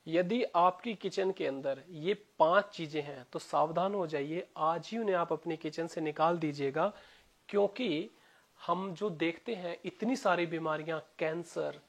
यदि आपकी किचन के अंदर ये 5 चीजें हैं तो सावधान हो जाइए, आज ही उन्हें आप अपनी किचन से निकाल दीजिएगा। क्योंकि हम जो देखते हैं इतनी सारी बीमारियां, कैंसर,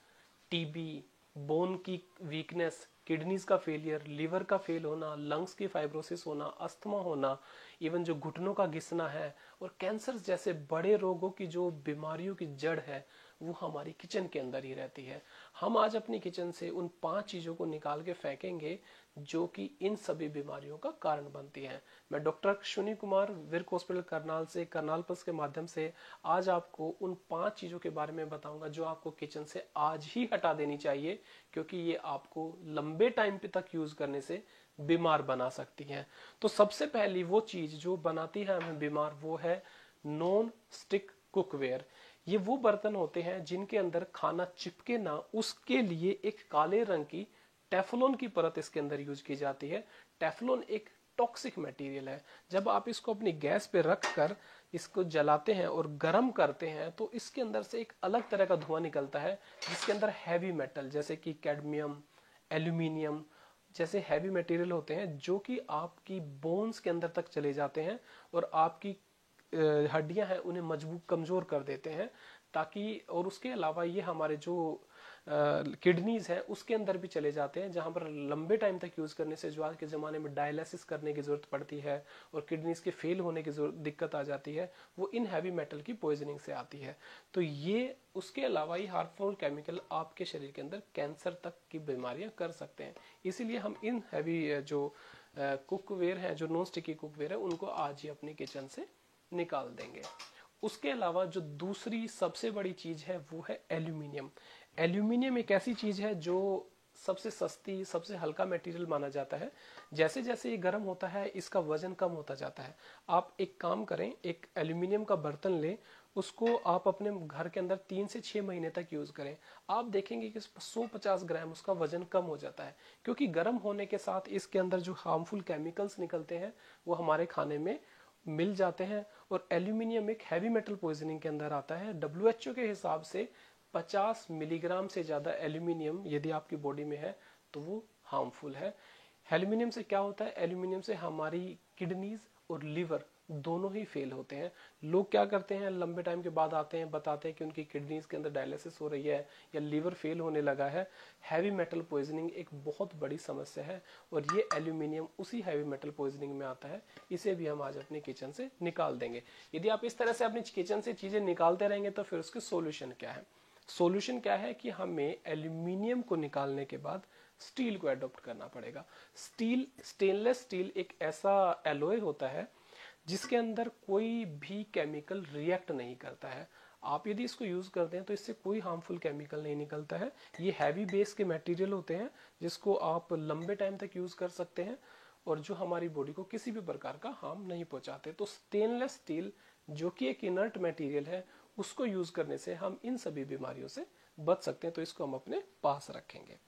टीबी, बोन की वीकनेस, किडनीज का फेलियर, लिवर का फेल होना, लंग्स की फाइब्रोसिस होना, अस्थमा होना, इवन जो घुटनों का घिसना है और कैंसर जैसे बड़े रोगों की जो बीमारियों की जड़ है वो हमारी किचन के अंदर ही रहती है। हम आज अपनी किचन से उन 5 चीजों को निकाल के फेंकेंगे जो कि इन सभी बीमारियों का कारण बनती हैं। मैं डॉक्टर अश्विनी कुमार, विर्क हॉस्पिटल करनाल से, करनाल प्लस के माध्यम से आज आपको उन 5 चीजों के बारे में बताऊंगा जो आपको किचन से आज ही हटा देनी चाहिए, क्योंकि ये आपको लंबे टाइम तक यूज करने से बीमार बना सकती हैं। तो सबसे पहली वो चीज जो बनाती है हमें बीमार, वो है नॉन स्टिक कुकवेयर। ये वो बर्तन होते हैं जिनके अंदर खाना चिपके ना, उसके लिए एक काले रंग की टेफ्लॉन की परत इसके अंदर यूज की जाती है। टेफ्लॉन एक टॉक्सिक मटेरियल है। जब आप इसको अपनी गैस पे रख कर इसको जलाते हैं और गर्म करते हैं तो इसके अंदर से एक अलग तरह का धुआं निकलता है, जिसके अंदर हैवी मेटल जैसे कि कैडमियम, एल्यूमिनियम जैसे हैवी मटेरियल होते हैं जो कि आपकी बोन्स के अंदर तक चले जाते हैं और आपकी हड्डियां हैं उन्हें मजबूत, कमजोर कर देते हैं। ताकि और उसके अलावा ये हमारे जो किडनीज है उसके अंदर भी चले जाते हैं, जहां पर लंबे टाइम तक यूज करने से जो आज के जमाने में डायलिसिस करने की जरूरत पड़ती है और किडनीज के फेल होने की दिक्कत आ जाती है, वो इन हैवी मेटल की पॉइजनिंग से आती है। तो ये उसके अलावा ये हार्मफुल केमिकल आपके शरीर के अंदर कैंसर तक की बीमारियां कर सकते हैं। इसीलिए हम इन हैवी जो कुकवेयर हैं, जो नॉन स्टिकी कुकवेयर है, उनको आज ही अपनी किचन से निकाल देंगे। उसके अलावा जो दूसरी सबसे बड़ी चीज है वो है एल्यूमिनियम। एल्यूमिनियम एक ऐसी चीज है जो सबसे सस्ती, सबसे हल्का मटेरियल माना जाता है। जैसे जैसे ये गर्म होता है इसका वजन कम होता जाता है। आप एक काम करें, एक एल्यूमिनियम का बर्तन लें, उसको आप अपने घर के अंदर 3 से 6 महीने तक यूज करें। आप देखेंगे कि 150 ग्राम उसका वजन कम हो जाता है, क्योंकि गर्म होने के साथ इसके अंदर जो हार्मफुल केमिकल्स निकलते हैं वो हमारे खाने में मिल जाते हैं। और एल्यूमिनियम एक हैवी मेटल पॉइजनिंग के अंदर आता है। डब्ल्यूएचओ के हिसाब से 50 मिलीग्राम से ज्यादा एल्यूमिनियम यदि आपकी बॉडी में है तो वो हार्मफुल है। एल्यूमिनियम से क्या होता है, एल्यूमिनियम से हमारी किडनीज और लिवर दोनों ही फेल होते हैं। लोग क्या करते हैं, लंबे टाइम के बाद आते हैं, बताते हैं कि उनकी किडनीज के अंदर डायलिसिस हो रही है या लीवर फेल होने लगा है। हैवी मेटल पॉइजनिंग एक बहुत बड़ी समस्या है और ये एल्यूमिनियम उसी हैवी मेटल पॉइजनिंग में आता है। इसे भी हम आज अपनी किचन से निकाल देंगे। यदि आप इस तरह से अपनी किचन से चीजें निकालते रहेंगे तो फिर उसके सॉल्यूशन क्या है? सॉल्यूशन क्या है कि हमें एल्यूमिनियम को निकालने के बाद स्टील को एडॉप्ट करना पड़ेगा। स्टील, स्टेनलेस स्टील एक ऐसा एलॉय होता है जिसके अंदर कोई भी केमिकल रिएक्ट नहीं करता है। आप यदि इसको यूज करते हैं तो इससे कोई हार्मफुल केमिकल नहीं निकलता है। ये हैवी बेस के मटेरियल होते हैं जिसको आप लंबे टाइम तक यूज कर सकते हैं और जो हमारी बॉडी को किसी भी प्रकार का हार्म नहीं पहुंचाते। तो स्टेनलेस स्टील जो कि एक इनर्ट मटेरियल है, उसको यूज करने से हम इन सभी बीमारियों से बच सकते हैं। तो इसको हम अपने पास रखेंगे।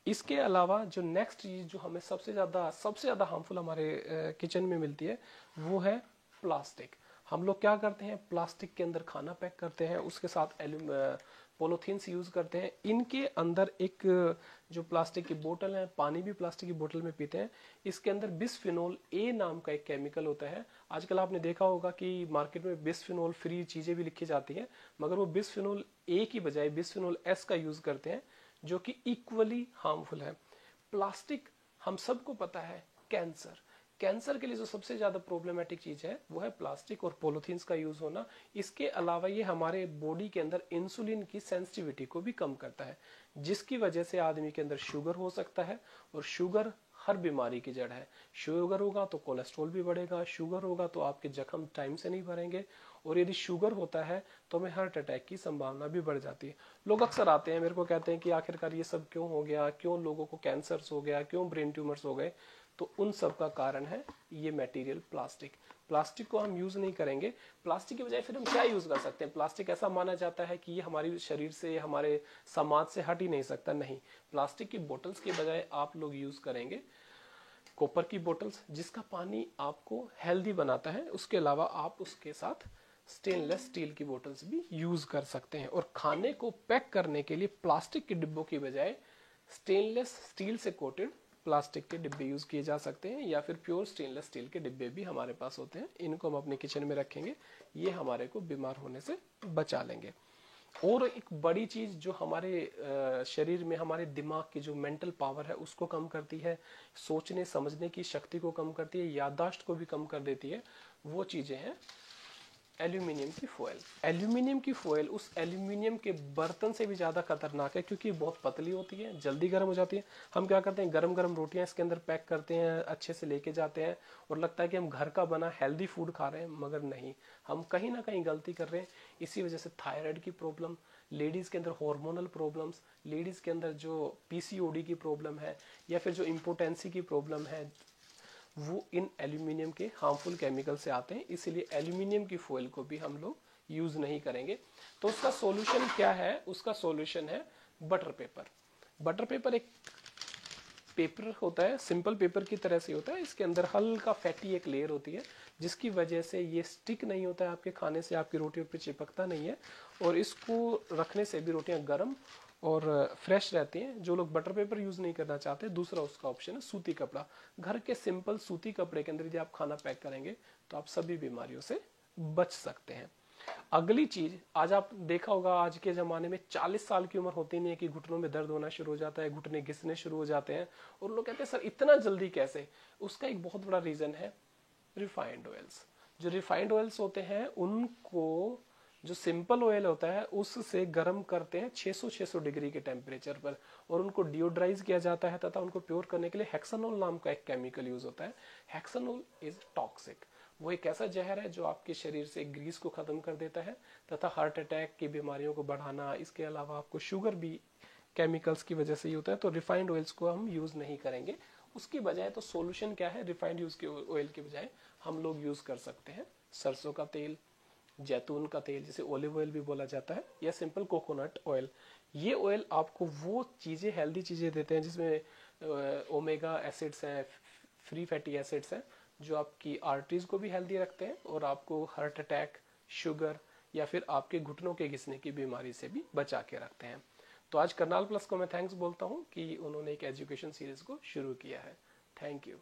इसके अलावा जो नेक्स्ट चीज जो हमें सबसे ज्यादा हार्मफुल हमारे किचन में मिलती है वो है प्लास्टिक। हम लोग क्या करते हैं, प्लास्टिक के अंदर खाना पैक करते हैं, उसके साथ पोलोथीन्स यूज करते हैं। इनके अंदर एक जो प्लास्टिक की बोतल है, पानी भी प्लास्टिक की बोतल में पीते हैं, इसके अंदर बिस्फिनोल ए नाम का एक केमिकल होता है। आजकल आपने देखा होगा कि मार्केट में बिस्फिनोल फ्री चीजें भी लिखी जाती हैं, मगर वो बिस्फिनोल ए की बजाय बिस्फिनोल एस का यूज करते हैं, जो कि इक्वली हार्मफुल है। प्लास्टिक हम सबको पता है कैंसर, कैंसर के लिए जो सबसे ज्यादा प्रॉब्लमेटिक चीज है वो है प्लास्टिक और पॉलीथीन्स का यूज होना। इसके अलावा ये हमारे बॉडी के अंदर इंसुलिन की सेंसिटिविटी को भी कम करता है, जिसकी वजह से आदमी के अंदर शुगर हो सकता है और शुगर हर बीमारी की जड़ है। शुगर होगा तो कोलेस्ट्रॉल भी बढ़ेगा, शुगर होगा तो आपके जख्म टाइम से नहीं भरेंगे और यदि शुगर होता है तो हमें हार्ट अटैक की संभावना भी बढ़ जाती है। लोग अक्सर आते हैं मेरे को, कहते हैं कि आखिरकार ये सब क्यों हो गया, क्यों लोगों को कैंसर्स हो गया, क्यों ब्रेन ट्यूमर्स हो गए? तो उन सब का कारण है ये मटेरियल प्लास्टिक। प्लास्टिक को हम यूज नहीं करेंगे, प्लास्टिक की बजाय फिर हम क्या यूज कर सकते हैं? प्लास्टिक ऐसा माना जाता है कि ये हमारे शरीर से, हमारे समाज से हट ही नहीं सकता। नहीं, प्लास्टिक की बोतल्स के बजाय आप लोग यूज करेंगे कॉपर की बोतल्स, जिसका पानी आपको हेल्दी बनाता है। उसके अलावा आप उसके साथ स्टेनलेस स्टील की बोतल्स भी यूज कर सकते हैं। और खाने को पैक करने के लिए प्लास्टिक के डिब्बों की बजाय स्टेनलेस स्टील से कोटेड प्लास्टिक के डिब्बे यूज किए जा सकते हैं, या फिर प्योर स्टेनलेस स्टील के डिब्बे भी हमारे पास होते हैं। इनको हम अपने किचन में रखेंगे, ये हमारे को बीमार होने से बचा लेंगे। और एक बड़ी चीज जो हमारे शरीर में हमारे दिमाग की जो मेंटल पावर है उसको कम करती है, सोचने समझने की शक्ति को कम करती है, याददाश्त को भी कम कर देती है, वो चीजें हैं एल्यूमिनियम की फॉयल। एल्यूमिनियम की फॉयल उस एल्यूमिनियम के बर्तन से भी ज्यादा खतरनाक है, क्योंकि बहुत पतली होती है, जल्दी गर्म हो जाती है। हम क्या करते हैं, गरम गरम रोटियां इसके अंदर पैक करते हैं, अच्छे से लेके जाते हैं, और लगता है कि हम घर का बना हेल्दी फूड खा रहे हैं, मगर नहीं, हम कहीं ना कहीं गलती कर रहे हैं। इसी वजह से थायराइड की प्रॉब्लम, लेडीज के अंदर हार्मोनल प्रॉब्लम्स, लेडीज के अंदर जो पीसीओडी की प्रॉब्लम है, या फिर जो इम्पोटेंसी की प्रॉब्लम है, वो इन एल्यूमिनियम के हार्मफुल केमिकल से आते हैं। इसलिए एल्यूमिनियम की फॉयल को भी हम लोग यूज नहीं करेंगे। तो उसका सॉल्यूशन क्या है? उसका सॉल्यूशन है बटर पेपर। बटर पेपर एक पेपर होता है, सिंपल पेपर की तरह से होता है, इसके अंदर हल्का फैटी एक लेयर होती है, जिसकी वजह से ये स्टिक नहीं होता है आपके खाने से, आपकी रोटियों पे चिपकता नहीं है, और इसको रखने से भी रोटियां गर्म और फ्रेश रहती हैं। जो लोग बटर पेपर यूज नहीं करना चाहते, दूसरा उसका ऑप्शन है सूती कपड़ा। घर के सिंपल सूती कपड़े के अंदर यदि आप खाना पैक करेंगे तो आप सभी बीमारियों से बच सकते हैं। अगली चीज, आज आप देखा होगा आज के जमाने में 40 साल की उम्र होती नहीं है कि घुटनों में दर्द होना शुरू हो जाता है, घुटने घिसने शुरू हो जाते हैं, और लोग कहते हैं सर इतना जल्दी कैसे? उसका एक बहुत बड़ा रीजन है रिफाइंड ऑयल्स। जो रिफाइंड ऑयल्स होते हैं उनको जो सिंपल ऑयल होता है उससे गर्म करते हैं 600 डिग्री के टेम्परेचर पर, और उनको डिओड्राइज किया जाता है, तथा उनको प्योर करने के लिए हेक्सानोल नाम का एक केमिकल यूज होता है। हेक्सानोल इज टॉक्सिक। वो एक ऐसा जहर है जो आपके शरीर से ग्रीस को खत्म कर देता है, तथा हार्ट अटैक की बीमारियों को बढ़ाना, इसके अलावा आपको शुगर भी केमिकल्स की वजह से ही होता है। तो रिफाइंड ऑयल्स को हम यूज नहीं करेंगे। उसकी बजाय तो सॉल्यूशन क्या है? रिफाइंड यूज के ऑयल के बजाय हम लोग यूज कर सकते हैं सरसों का तेल, जैतून का तेल जिसे ऑलिव ऑयल भी बोला जाता है, या सिंपल कोकोनट ऑयल। ये ऑयल आपको वो चीजें, हेल्दी चीजें देते हैं जिसमें ओमेगा एसिड्स हैं, फ्री फैटी एसिड्स हैं, जो आपकी आर्टरीज को भी हेल्दी रखते हैं, और आपको हार्ट अटैक, शुगर, या फिर आपके घुटनों के घिसने की बीमारी से भी बचा के रखते हैं। तो आज करनाल प्लस को मैं थैंक्स बोलता हूँ कि उन्होंने एक एजुकेशन सीरीज को शुरू किया है। Thank you.